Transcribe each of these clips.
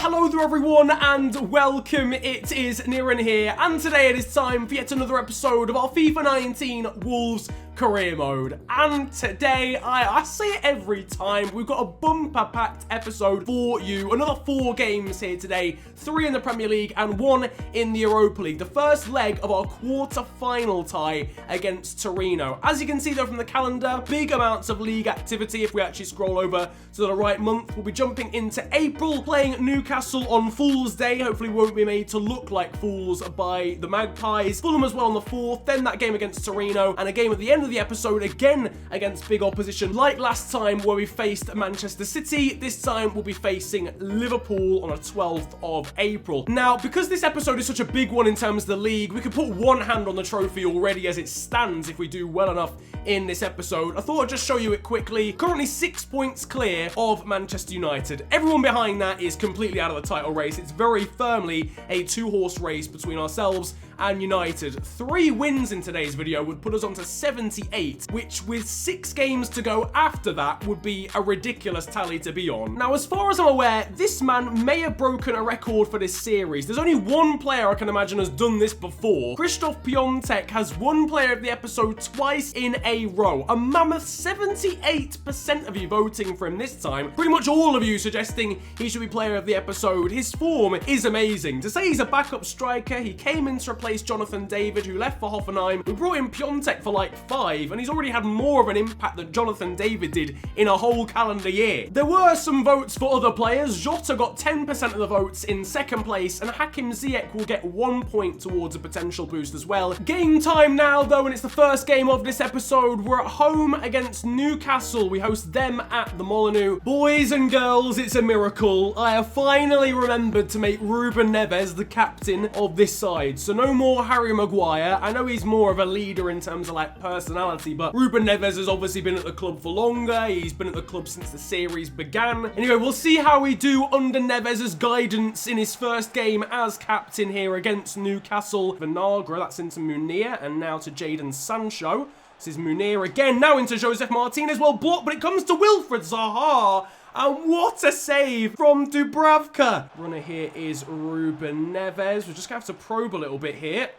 Hello there everyone and welcome. It is Niran here and today it is time for yet another episode of our FIFA 19 Wolves career mode. And today, I say it every time, we've got a bumper packed episode for you. Another 4 games here today, 3 in the Premier League and 1 in the Europa League. The first leg of our quarter-final tie against Torino. As you can see though from the calendar, big amounts of league activity. If we actually scroll over to the right month, we'll be jumping into April, playing Newcastle on Fool's Day. Hopefully we won't be made to look like fools by the Magpies. Fulham as well on the 4th, then that game against Torino, and a game at the end of the episode again against big opposition like last time where we faced Manchester City. This time we'll be facing Liverpool on the 12th of April. Now, because this episode is such a big one in terms of the league, we could put one hand on the trophy already as it stands if we do well enough in this episode. I thought I'd just show you it quickly. Currently 6 points clear of Manchester United. Everyone behind that is completely out of the title race. It's very firmly a 2-horse race between ourselves and United. 3 wins in today's video would put us on to 78, which with 6 games to go after that would be a ridiculous tally to be on. Now, as far as I'm aware, this man may have broken a record for this series. There's only one player I can imagine has done this before. Krzysztof Piątek has won player of the episode twice in a row. A mammoth 78% of you voting for him this time. Pretty much all of you suggesting he should be player of the episode. His form is amazing. To say he's a backup striker, he came in to replace Jonathan David, who left for Hoffenheim. We brought in Piątek for like 5, and he's already had more of an impact than Jonathan David did in a whole calendar year. There were some votes for other players. Jota got 10% of the votes in 2nd place, and Hakim Ziyech will get 1 point towards a potential boost as well. Game time now, though, and it's the first game of this episode. We're at home against Newcastle. We host them at the Molineux. Boys and girls, it's a miracle. I have finally remembered to make Ruben Neves the captain of this side. So no more Harry Maguire. I know he's more of a leader in terms of like personality, but Ruben Neves has obviously been at the club for longer. He's been at the club since the series began. Anyway, we'll see how we do under Neves' guidance in his first game as captain here against Newcastle. Vinagre, that's into Munir, and now to Jadon Sancho. This is Munir again, now into Joseph Martinez. Well blocked, but it comes to Wilfried Zaha. And what a save from Dubravka. Runner here is Ruben Neves. We're just going to have to probe a little bit here.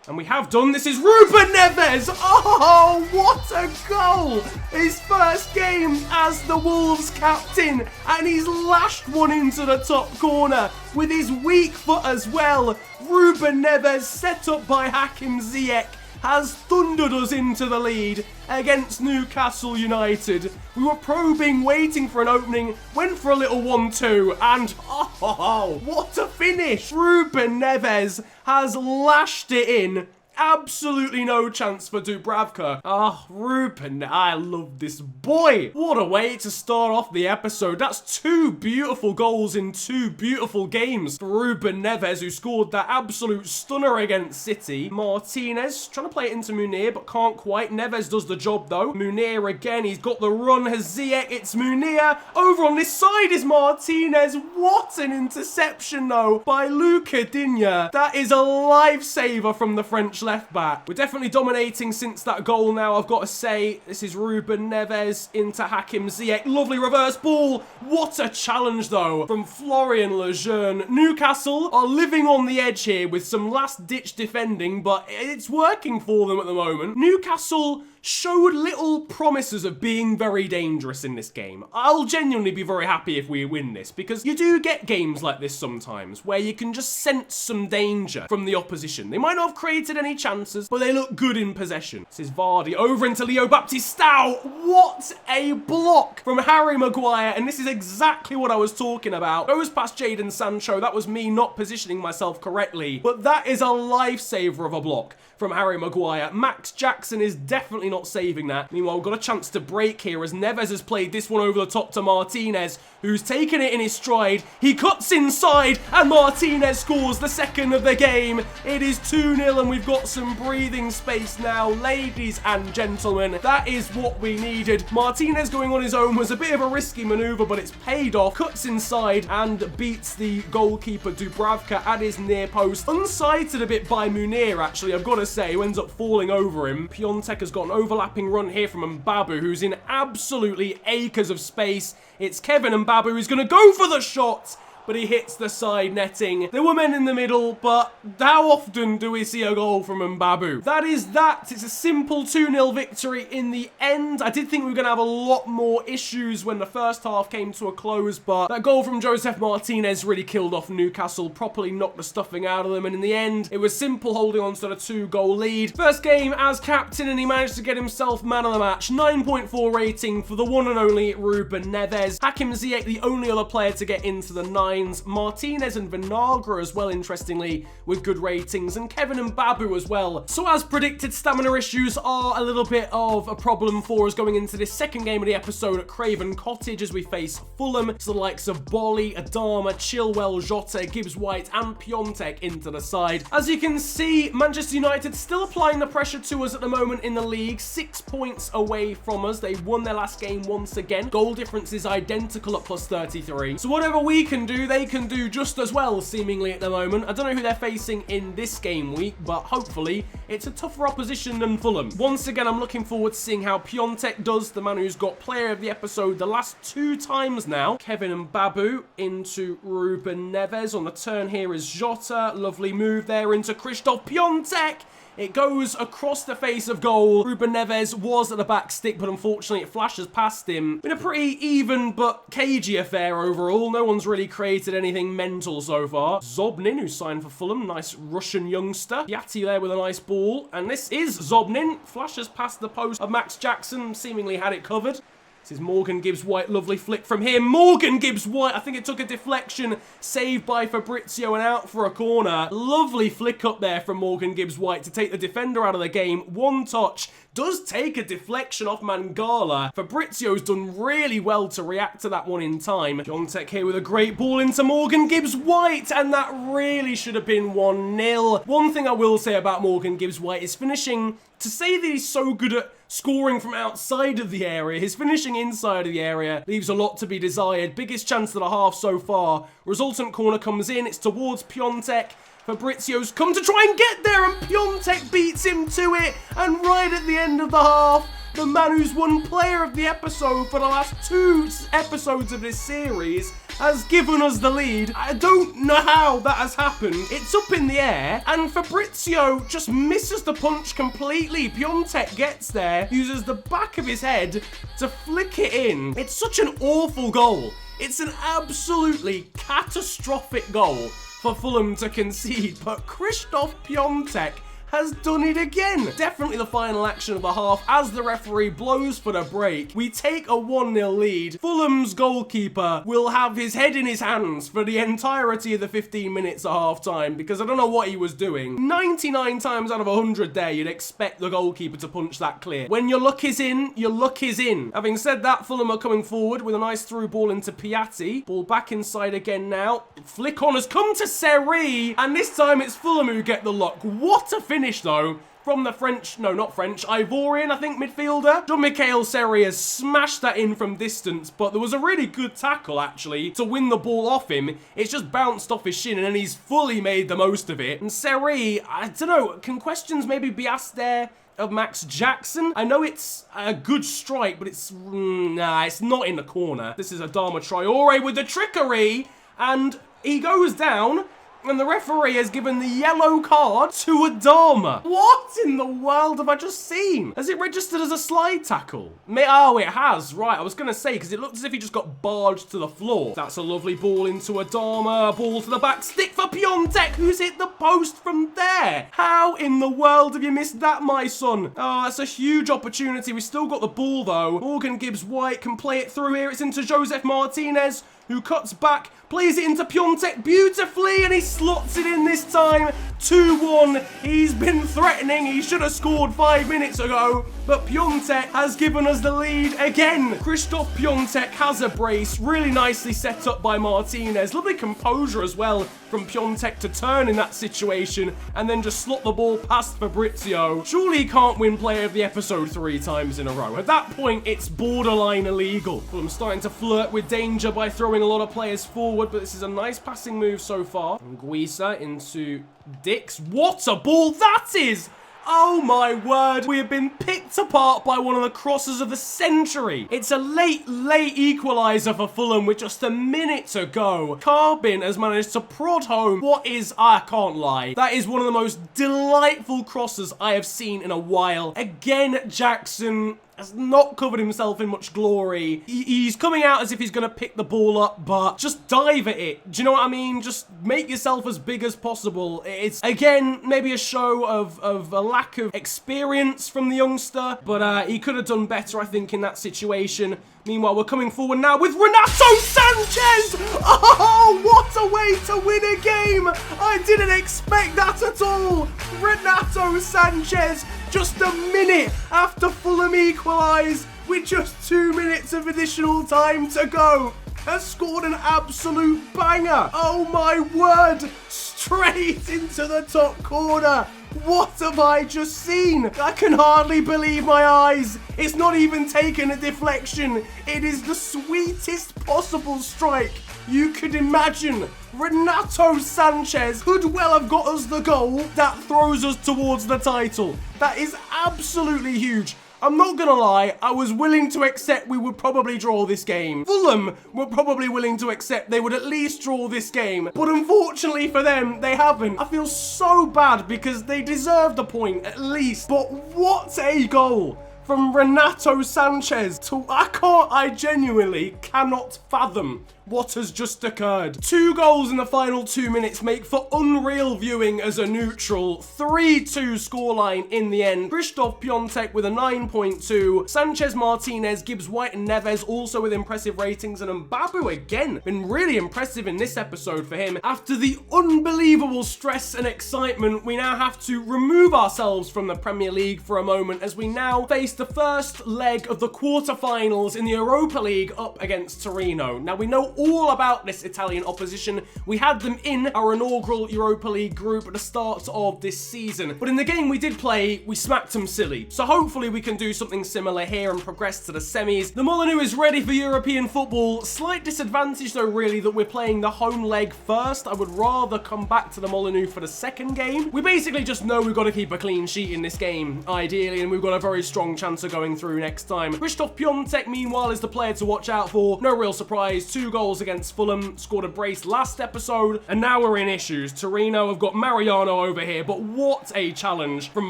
And we have done. This is Ruben Neves. Oh, what a goal. His first game as the Wolves captain. And he's lashed one into the top corner with his weak foot as well. Ruben Neves, set up by Hakim Ziyech, has thundered us into the lead against Newcastle United. We were probing, waiting for an opening, went for a little 1-2, and oh, what a finish! Ruben Neves has lashed it in. Absolutely no chance for Dubravka. Ah, Ruben, I love this boy. What a way to start off the episode. That's 2 beautiful goals in 2 beautiful games for Ruben Neves, who scored that absolute stunner against City. Martinez trying to play it into Munir, but can't quite. Neves does the job though. Munir again, he's got the run. Has Ziyech, it's Munir. Over on this side is Martinez. What an interception though by Luca Digne. That is a lifesaver from the French left back. We're definitely dominating since that goal now, I've got to say. This is Ruben Neves into Hakim Ziyech. Lovely reverse ball. What a challenge though from Florian Lejeune. Newcastle are living on the edge here with some last ditch defending, but it's working for them at the moment. Newcastle showed little promises of being very dangerous in this game. I'll genuinely be very happy if we win this, because you do get games like this sometimes where you can just sense some danger from the opposition. They might not have created any chances, but they look good in possession. This is Vardy over into Leo Baptistao. What a block from Harry Maguire, and this is exactly what I was talking about. Goes past Jadon Sancho. That was me not positioning myself correctly, but that is a lifesaver of a block from Harry Maguire. Max Jackson is definitely not saving that. Meanwhile, we've got a chance to break here as Neves has played this one over the top to Martinez, who's taken it in his stride. He cuts inside and Martinez scores the 2nd of the game. It is 2-0 and we've got some breathing space now, ladies and gentlemen. That is what we needed. Martinez going on his own was a bit of a risky maneuver, but it's paid off. Cuts inside and beats the goalkeeper Dubravka at his near post. Unsighted a bit by Munir, actually, I've got to say, who ends up falling over him. Piątek has got an overlapping run here from Mbabu, who's in absolutely acres of space. It's Kevin Mbabu who's going to go for the shot. but he hits the side netting. There were men in the middle, but how often do we see a goal from Mbabu? That is that. It's a simple 2-0 victory in the end. I did think we were going to have a lot more issues when the first half came to a close, but that goal from Josef Martinez really killed off Newcastle, properly knocked the stuffing out of them, and in the end, it was simple holding on to the 2-goal lead. First game as captain, and he managed to get himself man of the match. 9.4 rating for the one and only Ruben Neves. Hakim Ziyech, the only other player to get into the 9s. Martinez and Vinagre as well, interestingly, with good ratings, and Kevin and Babu as well. So as predicted, stamina issues are a little bit of a problem for us going into this second game of the episode at Craven Cottage as we face Fulham. So the likes of Bolly, Adama, Chilwell, Jota, Gibbs-White and Piontek into the side. As you can see, Manchester United still applying the pressure to us at the moment in the league. 6 points away from us. They won their last game once again. Goal difference is identical at plus 33. So whatever we can do, they can do just as well, seemingly, at the moment. I don't know who they're facing in this game week, but hopefully it's a tougher opposition than Fulham. Once again, I'm looking forward to seeing how Piontek does, the man who's got player of the episode the last 2 times now. Kevin and Babu into Ruben Neves. On the turn here is Jota. Lovely move there into Christoph Piontek. It goes across the face of goal. Ruben Neves was at the back stick, but unfortunately it flashes past him. Been a pretty even but cagey affair overall. No one's really created anything mental so far. Zobnin, who signed for Fulham. Nice Russian youngster. Yati there with a nice ball. And this is Zobnin. Flashes past the post of Max Jackson. Seemingly had it covered. This is Morgan Gibbs-White. Lovely flick from him. Morgan Gibbs-White. I think it took a deflection. Saved by Fabrizio and out for a corner. Lovely flick up there from Morgan Gibbs-White to take the defender out of the game. One touch. Does take a deflection off Mangala. Fabrizio's done really well to react to that one in time. Piontek here with a great ball into Morgan Gibbs-White. And that really should have been 1-0. One thing I will say about Morgan Gibbs-White is finishing. To say that he's so good at scoring from outside of the area, his finishing inside of the area leaves a lot to be desired. Biggest chance of the half so far. Resultant corner comes in. It's towards Piontek. Fabrizio's come to try and get there, and Piontek beats him to it. And right at the end of the half, the man who's won player of the episode for the last 2 episodes of this series has given us the lead. I don't know how that has happened. It's up in the air, and Fabrizio just misses the punch completely. Piontek gets there, uses the back of his head to flick it in. It's such an awful goal. It's an absolutely catastrophic goal for Fulham to concede, but Christoph Piontek has done it again. Definitely the final action of the half as the referee blows for the break. We take a 1-0 lead. Fulham's goalkeeper will have his head in his hands for the entirety of the 15 minutes at half time, because I don't know what he was doing. 99 times out of 100 there, you'd expect the goalkeeper to punch that clear. When your luck is in, your luck is in. Having said that, Fulham are coming forward with a nice through ball into Piatti. Ball back inside again now. Flick on has come to Seri, and this time it's Fulham who get the luck. What a finish though from the French, no not French, Ivorian I think midfielder. Jean-Michel Seri has smashed that in from distance, but there was a really good tackle actually to win the ball off him. It's just bounced off his shin and then he's fully made the most of it. And Seri, I don't know, can questions maybe be asked there of Max Jackson? I know it's a good strike, but it's, nah, it's not in the corner. This is Adama Traore with the trickery, and he goes down. And the referee has given the yellow card to Adama. What in the world have I just seen? Has it registered as a slide tackle? Oh, it has. Right, I was going to say, because it looked as if he just got barged to the floor. That's a lovely ball into Adama. Ball to the back stick for Piontek, who's hit the post from there. How in the world have you missed that, my son? Oh, that's a huge opportunity. We've still got the ball, though. Morgan Gibbs-White can play it through here. It's into Josef Martinez, who cuts back, plays it into Piontek beautifully, and he slots it in this time. 2-1. He's been threatening. He should have scored 5 minutes ago, but Piontek has given us the lead again. Christoph Piontek has a brace, really nicely set up by Martinez. Lovely composure as well from Piontek to turn in that situation and then just slot the ball past Fabrizio. Surely he can't win player of the episode 3 times in a row. At that point, it's borderline illegal. Well, I'm starting to flirt with danger by throwing a lot of players forward, but this is a nice passing move so far. From Guisa into Dix. What a ball that is! Oh my word, we have been picked apart by one of the crosses of the century. It's a late equaliser for Fulham with just a minute to go. Carbin has managed to prod home what is, I can't lie, that is one of the most delightful crosses I have seen in a while. Again, Jackson has not covered himself in much glory. He's coming out as if he's going to pick the ball up, but just dive at it. Do you know what I mean? Just make yourself as big as possible. It's, again, maybe a show of a lack of experience from the youngster, but he could have done better, I think, in that situation. Meanwhile, we're coming forward now with Renato Sanchez! Oh, what a way to win a game! I didn't expect that at all! Renato Sanchez, just a minute after Fulham equalise, with just 2 minutes of additional time to go, has scored an absolute banger! Oh my word! Straight into the top corner! What have I just seen? I can hardly believe my eyes. It's not even taken a deflection. It is the sweetest possible strike you could imagine. Renato Sanchez could well have got us the goal that throws us towards the title. That is absolutely huge. I'm not gonna lie, I was willing to accept we would probably draw this game. Fulham were probably willing to accept they would at least draw this game. But unfortunately for them, they haven't. I feel so bad because they deserved a point at least. But what a goal from Renato Sanchez. I genuinely cannot fathom what has just occurred. 2 goals in the final 2 minutes make for unreal viewing as a neutral. 3-2 scoreline in the end. Krzysztof Piątek with a 9.2. Sanchez, Martinez, Gibbs, White and Neves also with impressive ratings. And Mbabu again, been really impressive in this episode for him. After the unbelievable stress and excitement, we now have to remove ourselves from the Premier League for a moment as we now face the first leg of the quarterfinals in the Europa League up against Torino. Now we know all about this Italian opposition. We had them in our inaugural Europa League group at the start of this season. But in the game we did play, we smacked them silly. So hopefully we can do something similar here and progress to the semis. The Molineux is ready for European football. Slight disadvantage though really that we're playing the home leg first. I would rather come back to the Molineux for the second game. We basically just know we've got to keep a clean sheet in this game, ideally, and we've got a very strong chance of going through next time. Krzysztof Piątek, meanwhile, is the player to watch out for. No real surprise. 2 goals against Fulham, scored a brace last episode, and now we're in issues. Torino have got Mariano over here, but what a challenge from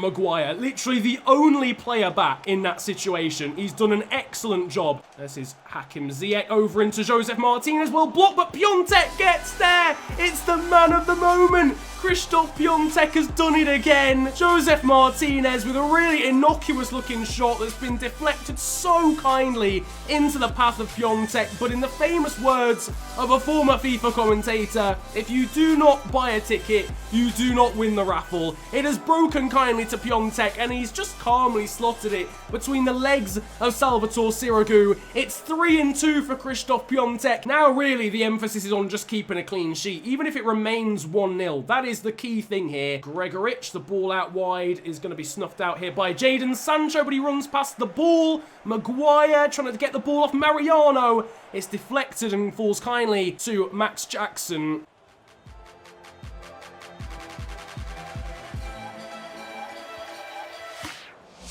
Maguire. Literally the only player back in that situation. He's done an excellent job. This is Hakim Ziyech over into Joseph Martinez. Well blocked, but Piątek gets there. It's the man of the moment. Krzysztof Piątek has done it again. Joseph Martinez with a really innocuous looking shot that's been deflected so kindly into the path of Piątek. But in the famous words of a former FIFA commentator, if you do not buy a ticket, you do not win the raffle. It has broken kindly to Piątek and he's just calmly slotted it between the legs of Salvatore Sirigu. It's 3-2 for Krzysztof Piątek. Now really the emphasis is on just keeping a clean sheet, even if it remains 1-0. That is the key thing here. Gregorich, the ball out wide, is going to be snuffed out here by Jadon Sancho, but he runs past the ball. Maguire trying to get the ball off Mariano. It's deflected and falls kindly to Max Jackson.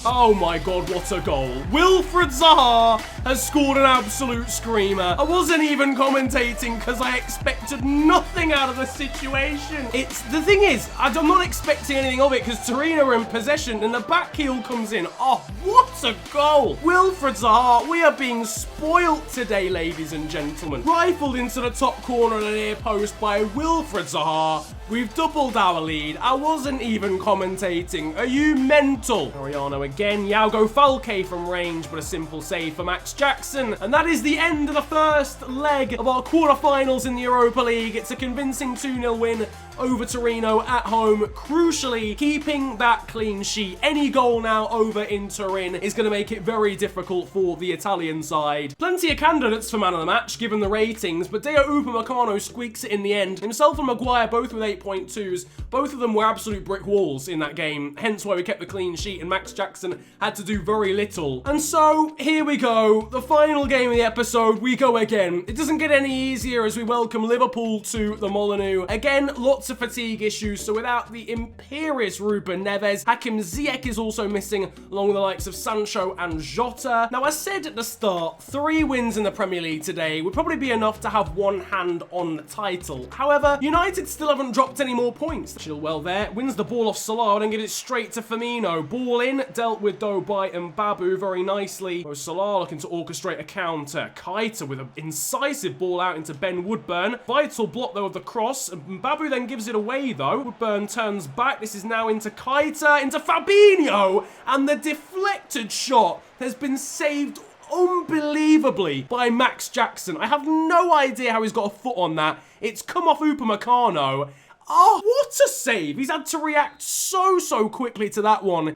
Oh my god, what a goal. Wilfried Zaha has scored an absolute screamer. I wasn't even commentating because I expected nothing out of the situation. The thing is, I'm not expecting anything of it because Torino are in possession and the back heel comes in. Oh, what a goal. Wilfried Zaha, we are being spoilt today, ladies and gentlemen. Rifled into the top corner of the near post by Wilfried Zaha. We've doubled our lead. I wasn't even commentating. Are you mental? Mariano again. Yago Falque from range, but a simple save for Max Jackson. And that is the end of the first leg of our quarterfinals in the Europa League. It's a convincing 2-0 win over Torino at home. Crucially, keeping that clean sheet. Any goal now over in Turin is going to make it very difficult for the Italian side. Plenty of candidates for man of the match, given the ratings, but Deo Upamecano squeaks it in the end. Himself and Maguire both with 8.2s. Both of them were absolute brick walls in that game, hence why we kept the clean sheet and Max Jackson had to do very little. And so, here we go. The final game of the episode, we go again. It doesn't get any easier as we welcome Liverpool to the Molineux. Again, lots of fatigue issues, so without the imperious Ruben Neves, Hakim Ziyech is also missing, along with the likes of Sancho and Jota. Now, I said at the start, 3 wins in the Premier League today would probably be enough to have one hand on the title. However, United still haven't dropped any more points. Chilwell there, wins the ball off Salah and gives it straight to Firmino. Ball in, dealt with though by Mbabu very nicely. Salah looking to orchestrate a counter. Keita with an incisive ball out into Ben Woodburn. Vital block though of the cross. Mbabu then gives it away though. Woodburn turns back. This is now into Keita, into Fabinho, and the deflected shot has been saved unbelievably by Max Jackson. I have no idea how he's got a foot on that. It's come off Upamecano. Oh, what a save. He's had to react so quickly to that one.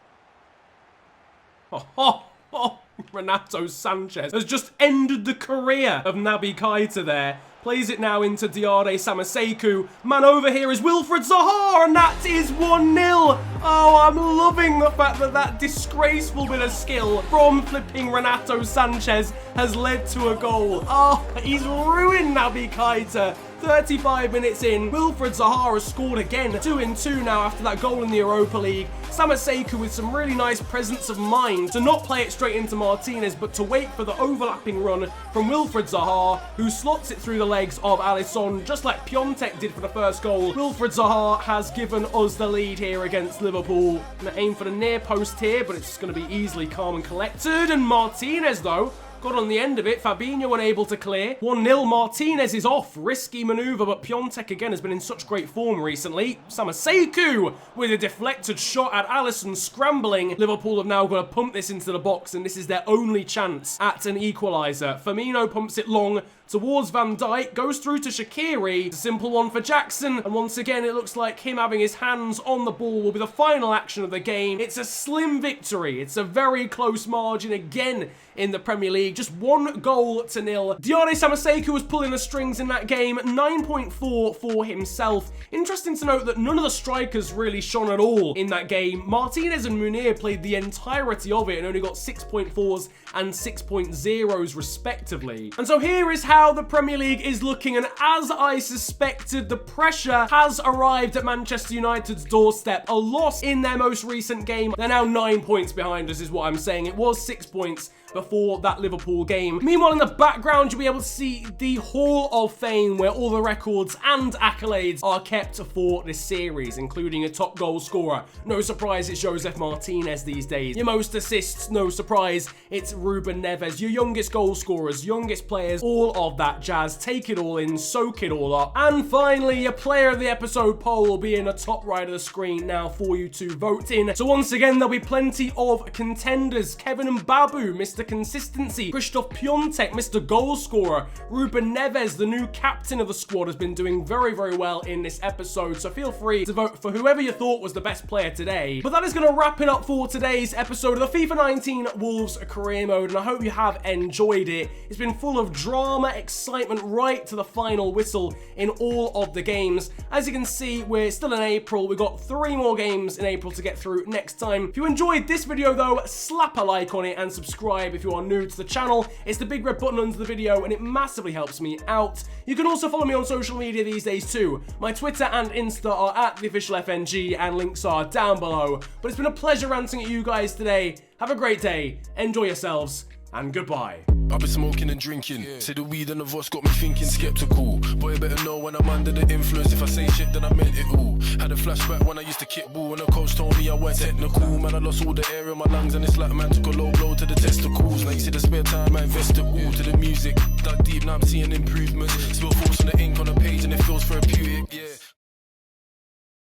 Renato Sanchez has just ended the career of Naby Keita there. Plays it now into Diarra Samaseku. Man over here is Wilfred Zaha, and that is 1-0. Oh, I'm loving the fact that that disgraceful bit of skill from flipping Renato Sanchez has led to a goal. Oh, he's ruined Naby Keita. 35 minutes in, Wilfred Zaha has scored again. 2-2 now after that goal in the Europa League. Samaseku with some really nice presence of mind to not play it straight into Martinez, but to wait for the overlapping run from Wilfred Zaha, who slots it through the legs of Alisson, just like Piontek did for the first goal. Wilfred Zaha has given us the lead here against Liverpool. Gonna aim for the near post here, but it's going to be easily calm and collected. And Martinez, though, got on the end of it. Fabinho unable to clear. 1-0. Martinez is off. Risky manoeuvre, but Piontek again has been in such great form recently. Samaseku with a deflected shot at Alisson scrambling. Liverpool have now got to pump this into the box, and this is their only chance at an equaliser. Firmino pumps it long towards Van Dijk, goes through to Shaqiri. It's a simple one for Jackson, and once again it looks like him having his hands on the ball will be the final action of the game. It's a slim victory. It's a very close margin again in the Premier League. Just 1 goal to 0. Diarra Samaseku was pulling the strings in that game. 9.4 for himself. Interesting to note that none of the strikers really shone at all in that game. Martinez and Munir played the entirety of it and only got 6.4s and 6.0s respectively. And so here is how the Premier League is looking, and as I suspected, the pressure has arrived at Manchester United's doorstep. A loss in their most recent game. They're now 9 points behind us is what I'm saying. It was 6 points before that Liverpool game. Meanwhile, in the background, you'll be able to see the Hall of Fame, where all the records and accolades are kept for this series, including a top goal scorer. No surprise, it's Josef Martinez these days. Your most assists, no surprise, it's Ruben Neves. Your youngest goal scorers, youngest players, all of that jazz. Take it all in, soak it all up. And finally, your player of the episode poll will be in the top right of the screen now for you to vote in. So once again, there'll be plenty of contenders. Kevin Mbabu, Mr. Consistency. Christoph Piontek, Mr. Goal Scorer. Ruben Neves, the new captain of the squad, has been doing very well in this episode, so feel free to vote for whoever you thought was the best player today. But that is going to wrap it up for today's episode of the FIFA 19 Wolves Career Mode, and I hope you have enjoyed it. It's been full of drama, excitement, right to the final whistle in all of the games. As you can see, we're still in April. We've got 3 more games in April to get through next time. If you enjoyed this video though, slap a like on it and subscribe if you are new to the channel. It's the big red button under the video and it massively helps me out. You can also follow me on social media these days too. My Twitter and Insta are at theofficialfng and links are down below. But it's been a pleasure ranting at you guys today. Have a great day, enjoy yourselves, and goodbye. I've been smoking and drinking. Say the weed and the voice got me thinking skeptical. Boy, you better know when I'm under the influence. If I say shit, then I meant it all. Had a flashback when I used to kick ball, and the coach told me I weren't technical. Man, I lost all the air in my lungs, and it's like man took a low blow to the testicles. Now you see the spare time, I invest it all to the music. Dug deep, now I'm seeing improvements. Spill force on the ink on the page, and it feels therapeutic. Yeah.